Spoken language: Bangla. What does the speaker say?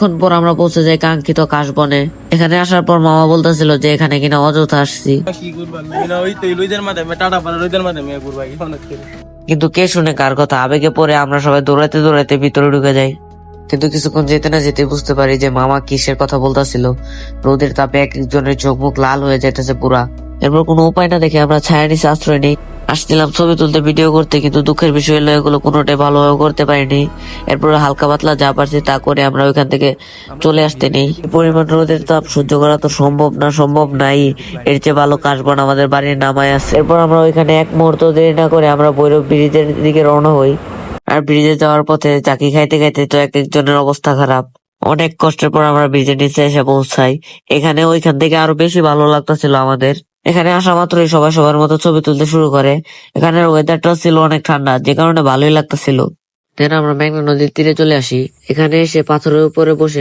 এখন পর আমরা পৌঁছে যাই কাঙ্ক্ষিত কাশবনে। এখানে আসার পর মামা বলতেছিল যে এখানে কিনা অযথা আসছি, কিন্তু কে শুনে কার কথা। আবেগে পরে আমরা সবাই দৌড়াইতে দৌড়াইতে ভিতরে ঢুকে যাই। কিন্তু কিছুক্ষণ যেতে না যেতে বুঝতে পারি যে মামা কিসের কথা বলতেছিল। রোদের তাপে এক একজনের চোখ মুখ লাল হয়ে যাইতেছে পুরা। এরপর কোনো উপায় না দেখে আমরা ছায়া নিচে আশ্রয় নেই। আসছিলাম ছবি তুলতে, ভিডিও করতে, কিন্তু দুঃখের বিষয় হলো এগুলো কোনোটাই ভালোভাবে করতে পারিনি। এরপর হালকা পাতলা যা পারছি তা করে আমরা ওইখান থেকে চলে আসতে নেই। পরিমাণ রোদের তাপ সহ্য করা তো সম্ভব নাই। এর চেয়ে ভালো কাশবন আমাদের বাড়ির নামায় আছে। এরপর আমরা ওইখানে এক মুহূর্ত দেরি না করে আমরা ভৈরব ব্রিজের দিকে রওনা হই। আর ব্রিজে যাওয়ার পথে চাকি খাইতে খাইতে তো এক একজনের অবস্থা খারাপ। অনেক কষ্টের পর আমরা ব্রিজের নিচে এসে পৌঁছাই। এখানে ওইখান থেকে আরো বেশি ভালো লাগতেছিল আমাদের। এখানে আসা মাত্রই সবাই সবার মতো ছবি তুলতে শুরু করে। এখানের ওয়েদারটাও ছিল অনেক ঠান্ডা, যে কারণে ভালোই লাগতেছিল। দেন আমরা মেঘনা নদীর তীরে চলে আসি। এখানে এসে পাথরের উপরে বসে